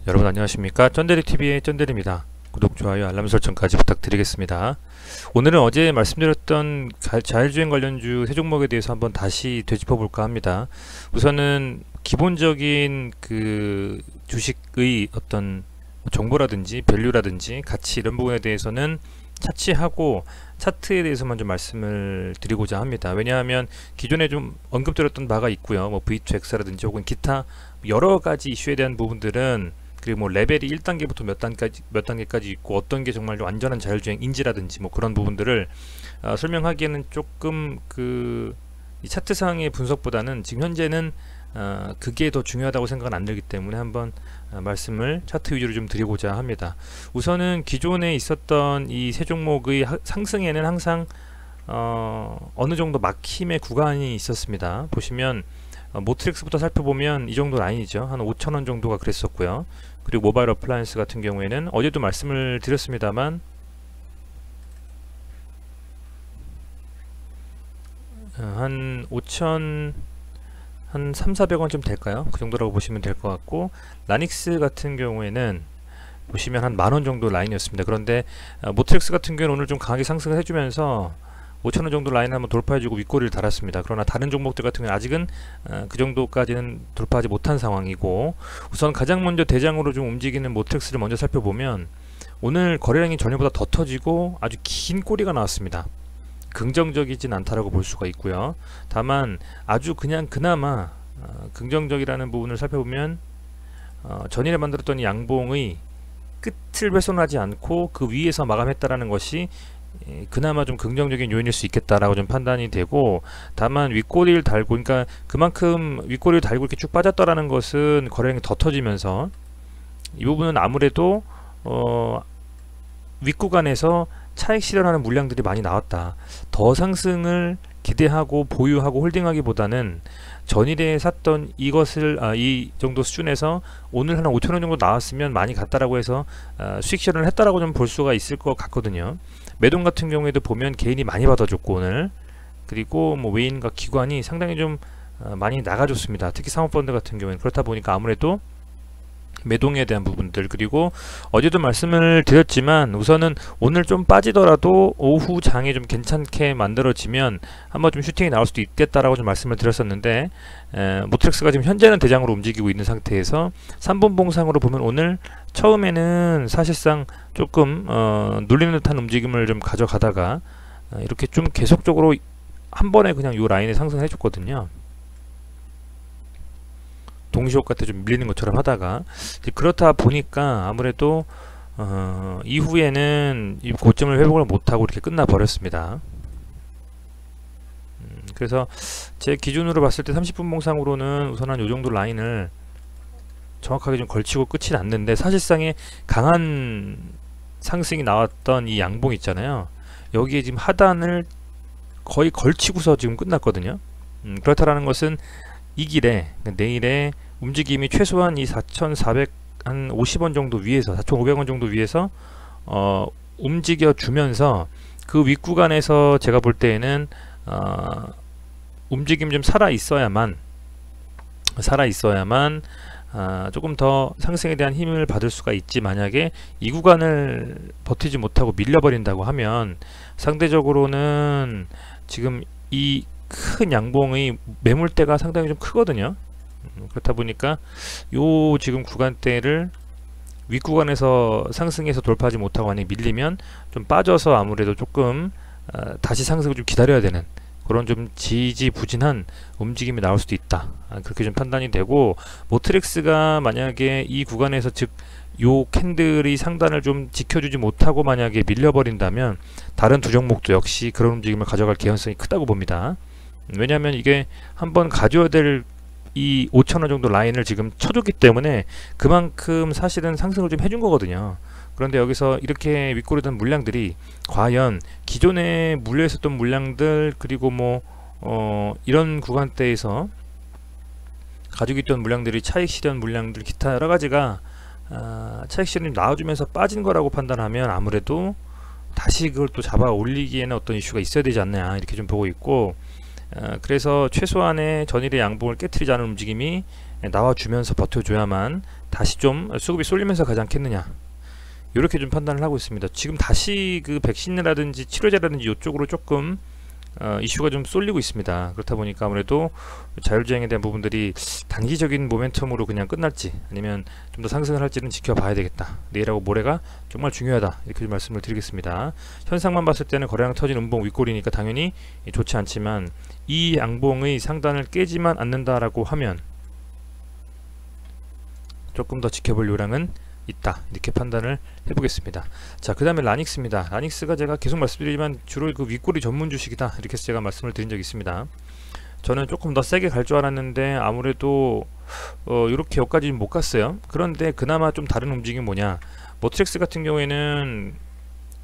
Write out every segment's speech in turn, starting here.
여러분 안녕하십니까? 쩐데리TV의 쩐데리입니다. 구독, 좋아요, 알람 설정까지 부탁드리겠습니다. 오늘은 어제 말씀드렸던 자율주행 관련주 세 종목에 대해서 한번 다시 되짚어 볼까 합니다. 우선은 기본적인 그 주식의 어떤 정보라든지 밸류라든지 가치 이런 부분에 대해서는 차치하고 차트에 대해서만 좀 말씀을 드리고자 합니다. 왜냐하면 기존에 좀 언급드렸던 바가 있고요. 뭐 V2X라든지 혹은 기타 여러 가지 이슈에 대한 부분들은, 그리고 뭐 레벨이 1단계부터 몇 단계까지 있고 어떤 게 정말 좀 안전한 자율주행인지라든지 뭐 그런 부분들을 설명하기에는 조금 이 차트상의 분석보다는 지금 현재는 그게 더 중요하다고 생각은 안 들기 때문에 한번 말씀을 차트 위주로 좀 드리고자 합니다. 우선은 기존에 있었던 이 세 종목의 상승에는 항상 어느 정도 막힘의 구간이 있었습니다. 보시면 모트렉스부터 살펴보면 이 정도 라인이죠. 한 5,000원 정도가 그랬었고요. 그리고 모바일 어플라이언스 같은 경우에는 어제도 말씀을 드렸습니다만 한 5,000 한 3,400원쯤 될까요? 그 정도라고 보시면 될 것 같고, 라닉스 같은 경우에는 보시면 한 만원 정도 라인이었습니다. 그런데 모트렉스 같은 경우는 오늘 좀 강하게 상승을 해주면서 5,000원 정도 라인을 한번 돌파해주고 윗꼬리를 달았습니다. 그러나 다른 종목들 같은 경우는 아직은 그 정도까지는 돌파하지 못한 상황이고, 우선 가장 먼저 대장으로 좀 움직이는 모트렉스를 먼저 살펴보면 오늘 거래량이 전일보다 더 터지고 아주 긴 꼬리가 나왔습니다. 긍정적이진 않다라고 볼 수가 있고요. 다만 아주 그냥 그나마 긍정적이라는 부분을 살펴보면 전일에 만들었던 이 양봉의 끝을 훼손하지 않고 그 위에서 마감했다라는 것이 그나마 좀 긍정적인 요인일 수 있겠다라고 좀 판단이 되고, 다만 윗꼬리를 달고, 그러니까 그만큼 윗꼬리를 달고 이렇게 쭉 빠졌다라는 것은 거래량이 더 터지면서 이 부분은 아무래도 윗구간에서 차익 실현하는 물량들이 많이 나왔다. 더 상승을 기대하고 보유하고 홀딩하기보다는 전일에 샀던 이것을 이 정도 수준에서 오늘 한 5,000원 정도 나왔으면 많이 갔다라고 해서 수익 실현을 했다라고 좀 볼 수가 있을 것 같거든요. 매동 같은 경우에도 보면 개인이 많이 받아줬고 오늘, 그리고 뭐 외인과 기관이 상당히 좀 많이 나가줬습니다. 특히 사모펀드 같은 경우에는. 그렇다 보니까 아무래도 매동에 대한 부분들, 그리고 어제도 말씀을 드렸지만 우선은 오늘 좀 빠지더라도 오후 장에 좀 괜찮게 만들어지면 한번 좀 슈팅이 나올 수도 있겠다라고 좀 말씀을 드렸었는데, 모트렉스가 지금 현재는 대장으로 움직이고 있는 상태에서 3분 봉상으로 보면 오늘 처음에는 사실상 조금 눌리는 듯한 움직임을 좀 가져가다가 이렇게 좀 계속적으로 한 번에 그냥 요 라인에 상승해 줬거든요. 동시효과 때 좀 밀리는 것처럼 하다가 그렇다 보니까 아무래도 이후에는 이 고점을 회복을 못하고 이렇게 끝나 버렸습니다. 그래서 제 기준으로 봤을 때 30분 봉상으로는 우선 한 요정도 라인을 정확하게 좀 걸치고 끝이 났는데, 사실상의 강한 상승이 나왔던 이 양봉 있잖아요. 여기에 지금 하단을 거의 걸치고서 지금 끝났거든요. 그렇다라는 것은 이 길에 내일에 움직임이 최소한 이 4,450원 정도 위에서 4,500원 정도 위에서 움직여 주면서 그 윗구간에서 제가 볼 때에는 움직임 좀 살아 있어야만 조금 더 상승에 대한 힘을 받을 수가 있지, 만약에 이 구간을 버티지 못하고 밀려버린다고 하면 상대적으로는 지금 이 큰 양봉의 매물대가 상당히 좀 크거든요. 그렇다 보니까 요 지금 구간대를 윗구간에서 상승해서 돌파하지 못하고 만약 밀리면 좀 빠져서 아무래도 조금 다시 상승을 좀 기다려야 되는 그런 좀 지지부진한 움직임이 나올 수도 있다. 그렇게 좀 판단이 되고, 모트렉스가 만약에 이 구간에서 즉 요 캔들이 상단을 좀 지켜주지 못하고 만약에 밀려버린다면 다른 두 종목도 역시 그런 움직임을 가져갈 개연성이 크다고 봅니다. 왜냐하면 이게 한번 가져야 될 이 5,000원 정도 라인을 지금 쳐줬기 때문에 그만큼 사실은 상승을 좀 해준 거거든요. 그런데 여기서 이렇게 윗꼬리던 물량들이 과연 기존에 물려 있었던 물량들, 그리고 뭐 이런 구간대에서 가지고 있던 물량들이 차익 실현 물량들, 기타 여러 가지가 차익 실현이 나와주면서 빠진 거라고 판단하면 아무래도 다시 그걸 또 잡아 올리기에는 어떤 이슈가 있어야 되지 않냐, 이렇게 좀 보고 있고, 그래서 최소한의 전일의 양봉을 깨트리지 않은 움직임이 나와주면서 버텨줘야만 다시 좀 수급이 쏠리면서 가지 않겠느냐, 이렇게 좀 판단을 하고 있습니다. 지금 다시 그 백신이라든지 치료제라든지 이쪽으로 조금 이슈가 좀 쏠리고 있습니다. 그렇다 보니까 아무래도 자율주행에 대한 부분들이 단기적인 모멘텀으로 그냥 끝날지 아니면 좀 더 상승을 할지는 지켜봐야 되겠다. 내일하고 모레가 정말 중요하다, 이렇게 좀 말씀을 드리겠습니다. 현상만 봤을 때는 거래량 터진 음봉 윗골이니까 당연히 좋지 않지만, 이 양봉의 상단을 깨지만 않는다라고 하면 조금 더 지켜볼 요량은 있다, 이렇게 판단을 해보겠습니다. 자, 그 다음에 라닉스입니다. 라닉스가 제가 계속 말씀드리지만 주로 그 윗꼬리 전문 주식이다, 이렇게 제가 말씀을 드린 적이 있습니다. 저는 조금 더 세게 갈 줄 알았는데 아무래도 이렇게 여기까지 못 갔어요. 그런데 그나마 좀 다른 움직임이 뭐냐, 모트렉스 같은 경우에는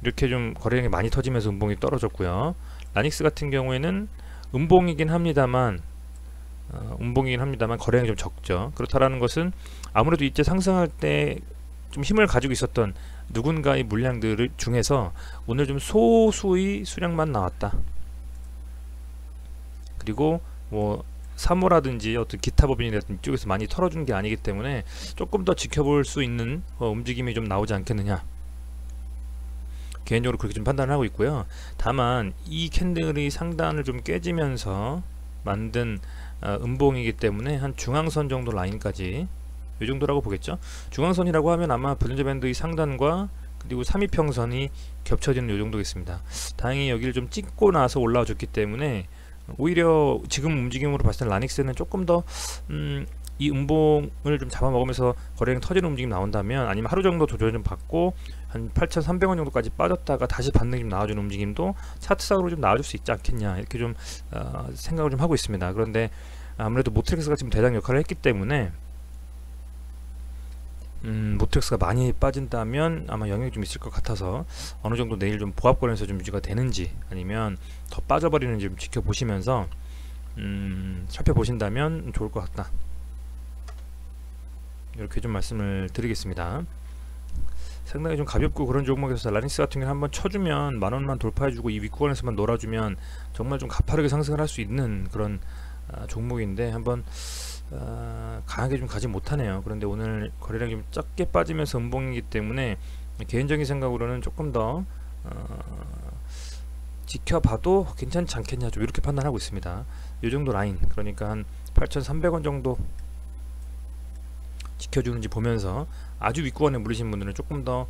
이렇게 좀 거래량이 많이 터지면서 음봉이 떨어졌고요. 라닉스 같은 경우에는 음봉이긴 합니다만 거래량이 좀 적죠. 그렇다라는 것은 아무래도 이때 상승할 때 좀 힘을 가지고 있었던 누군가의 물량들 중에서 오늘 좀 소수의 수량만 나왔다. 그리고 뭐 사모라든지 어떤 기타 법인이라든지 이쪽에서 많이 털어준 게 아니기 때문에 조금 더 지켜볼 수 있는 움직임이 좀 나오지 않겠느냐, 개인적으로 그렇게 좀 판단을 하고 있고요. 다만 이 캔들이 상단을 좀 깨지면서 만든 음봉이기 때문에 한 중앙선 정도 라인까지, 이 정도라고 보겠죠. 중앙선이라고 하면 아마 볼린저 밴드의 상단과 그리고 3위평선이 겹쳐지는 이 정도겠습니다. 다행히 여기를 좀 찍고 나서 올라와 줬기 때문에 오히려 지금 움직임으로 봤을 때 라닉스는 조금 더 이 음봉을 좀 잡아먹으면서 거래량 터지는 움직임 나온다면, 아니면 하루 정도 조절 좀 받고 한 8,300원 정도까지 빠졌다가 다시 반등이 좀 나와주는 움직임도 차트상으로 좀 나와줄 수 있지 않겠냐, 이렇게 좀 생각을 좀 하고 있습니다. 그런데 아무래도 모트렉스가 지금 대장 역할을 했기 때문에 모트렉스가 많이 빠진다면 아마 영향이 좀 있을 것 같아서 어느 정도 내일 좀 보합권에서 좀 유지가 되는지 아니면 더 빠져버리는지 좀 지켜보시면서 살펴보신다면 좋을 것 같다, 이렇게 좀 말씀을 드리겠습니다. 상당히 좀 가볍고 그런 종목에서 라닉스 같은 경우는 한번 쳐주면 만원만 돌파해주고 이 윗구간에서만 놀아주면 정말 좀 가파르게 상승을 할 수 있는 그런 종목인데 한번 강하게 좀 가지 못하네요. 그런데 오늘 거래량이 좀 작게 빠지면서 음봉이기 때문에 개인적인 생각으로는 조금 더 지켜봐도 괜찮지 않겠냐, 좀 이렇게 판단하고 있습니다. 이 정도 라인, 그러니까 한 8,300원 정도 지켜주는지 보면서 아주 윗구간에 물리신 분들은 조금 더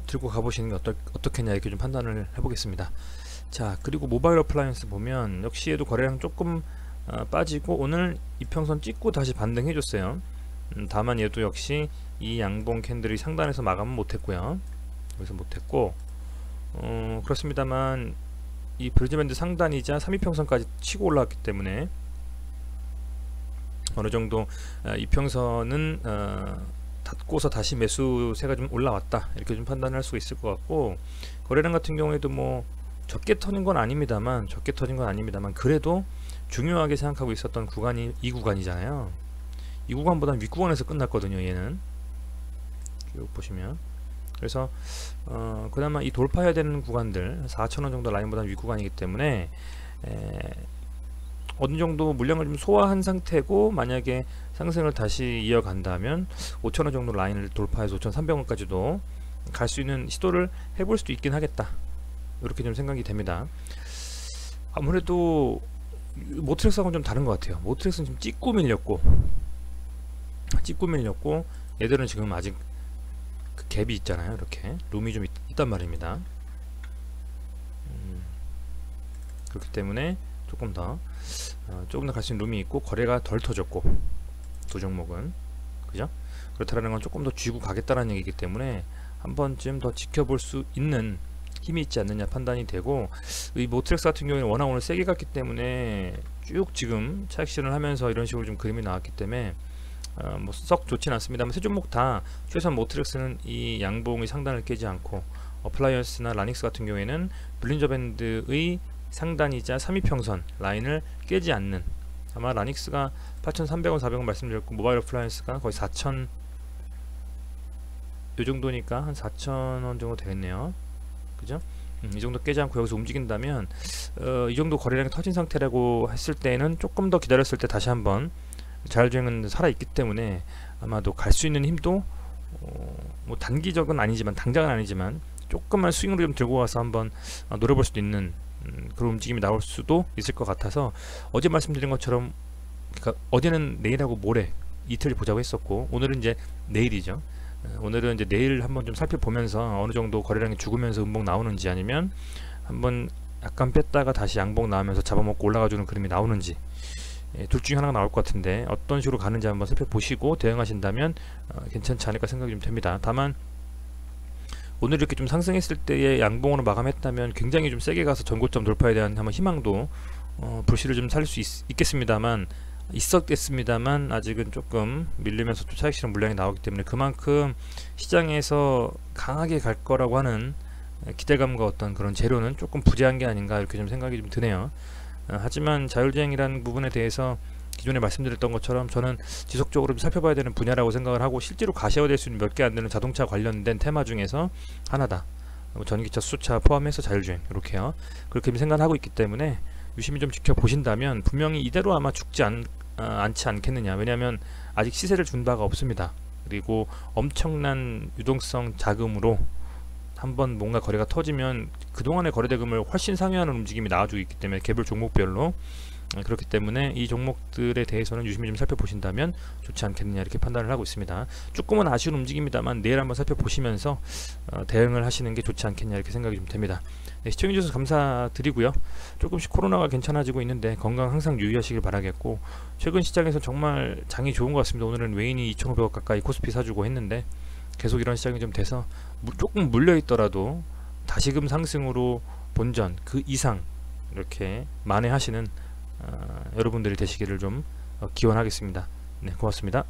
들고 가보시는 게 어떻겠냐, 이렇게 좀 판단을 해보겠습니다. 자, 그리고 모바일 어플라이언스 보면 역시 얘도 거래량 조금 빠지고 오늘 이평선 찍고 다시 반등해 줬어요. 다만 얘도 역시 이 양봉 캔들이 상단에서 마감은 못했고요. 여기서 못했고 그렇습니다만 이 볼린저 밴드 상단이자 3위평선까지 치고 올라왔기 때문에 어느 정도 이평선은 닫고서 다시 매수세가 좀 올라왔다, 이렇게 좀 판단을 할 수 있을 것 같고, 거래량 같은 경우에도 뭐 적게 터진 건 아닙니다만 그래도 중요하게 생각하고 있었던 구간이 이 구간이잖아요. 이 구간보다는 윗구간에서 끝났거든요, 얘는. 쭉 보시면. 그래서 그나마 이 돌파해야 되는 구간들 4,000원 정도 라인보다는 윗구간이기 때문에 어느 정도 물량을 좀 소화한 상태고, 만약에 상승을 다시 이어간다면 5,000원 정도 라인을 돌파해서 5,300원까지도 갈 수 있는 시도를 해볼 수도 있긴 하겠다, 이렇게 좀 생각이 됩니다. 아무래도 모트렉스하고는 좀 다른 것 같아요. 모트렉스는 지금 찍고 밀렸고 얘들은 지금 아직 그 갭이 있잖아요. 이렇게 룸이 좀 있단 말입니다. 그렇기 때문에 조금 더 갈 수 있는 룸이 있고 거래가 덜 터졌고, 두 종목은 그죠? 그렇다라는 건 조금 더 쥐고 가겠다는 얘기이기 때문에 한 번쯤 더 지켜볼 수 있는 힘이 있지 않느냐 판단이 되고, 이 모트렉스 같은 경우에는 워낙 오늘 세게 갔기 때문에 쭉 지금 차익 실현을 하면서 이런 식으로 좀 그림이 나왔기 때문에 뭐 썩 좋진 않습니다만, 세 종목 다 최소한 모트렉스는 이 양봉의 상단을 깨지 않고, 어플라이언스나 라닉스 같은 경우에는 볼린저 밴드의 상단이자 3위평선 라인을 깨지 않는, 아마 라닉스가 8,300원 400원 말씀드렸고 모바일 어플라이언스가 거의 4,000 요 정도니까 한 4,000원 정도 되겠네요. 그죠? 이 정도 깨지 않고 여기서 움직인다면 이 정도 거래량이 터진 상태라고 했을 때는 조금 더 기다렸을 때 다시 한번 자율주행은 살아있기 때문에 아마도 갈 수 있는 힘도 뭐 단기적은 아니지만 당장은 아니지만 조금만 스윙으로 좀 들고 가서 한번 노려볼 수도 있는 그런 움직임이 나올 수도 있을 것 같아서 어제 말씀드린 것처럼 그러니까 어제는 내일하고 모레 이틀 보자고 했었고 오늘은 이제 내일이죠. 오늘은 이제 내일 한번 좀 살펴보면서 어느 정도 거래량이 죽으면서 음봉 나오는지 아니면 한번 약간 뺐다가 다시 양봉 나오면서 잡아먹고 올라가주는 그림이 나오는지 둘 중에 하나가 나올 것 같은데 어떤 식으로 가는지 한번 살펴보시고 대응하신다면 괜찮지 않을까 생각이 좀 됩니다. 다만 오늘 이렇게 좀 상승했을 때의 양봉으로 마감했다면 굉장히 좀 세게 가서 전고점 돌파에 대한 한번 희망도 불씨를 좀 살릴 수 있었겠습니다만 아직은 조금 밀리면서 또 차익 실현 물량이 나오기 때문에 그만큼 시장에서 강하게 갈 거라고 하는 기대감과 어떤 그런 재료는 조금 부재한 게 아닌가 이렇게 좀 생각이 좀 드네요. 하지만 자율주행이라는 부분에 대해서 기존에 말씀드렸던 것처럼 저는 지속적으로 좀 살펴봐야 되는 분야라고 생각을 하고 실제로 가시화될 수 있는 몇 개 안 되는 자동차 관련된 테마 중에서 하나다. 전기차, 수소차 포함해서 자율주행 이렇게요. 그렇게 생각하고 있기 때문에 유심히 좀 지켜보신다면 분명히 이대로 아마 죽지 않지 않겠느냐. 왜냐하면 아직 시세를 준 바가 없습니다. 그리고 엄청난 유동성 자금으로 한번 뭔가 거래가 터지면 그동안의 거래대금을 훨씬 상회하는 움직임이 나와주고 있기 때문에 개별 종목별로 그렇기 때문에 이 종목들에 대해서는 유심히 좀 살펴보신다면 좋지 않겠느냐 이렇게 판단을 하고 있습니다. 조금은 아쉬운 움직임이다만 내일 한번 살펴보시면서 대응을 하시는 게 좋지 않겠냐 이렇게 생각이 좀 됩니다. 네, 시청해주셔서 감사드리고요. 조금씩 코로나가 괜찮아지고 있는데 건강 항상 유의하시길 바라겠고 최근 시장에서 정말 장이 좋은 것 같습니다. 오늘은 외인이 2,500원 가까이 코스피 사주고 했는데 계속 이런 시장이 좀 돼서 조금 물려있더라도 다시금 상승으로 본전 그 이상 이렇게 만회하시는 여러분들이 되시기를 좀 기원하겠습니다. 네, 고맙습니다.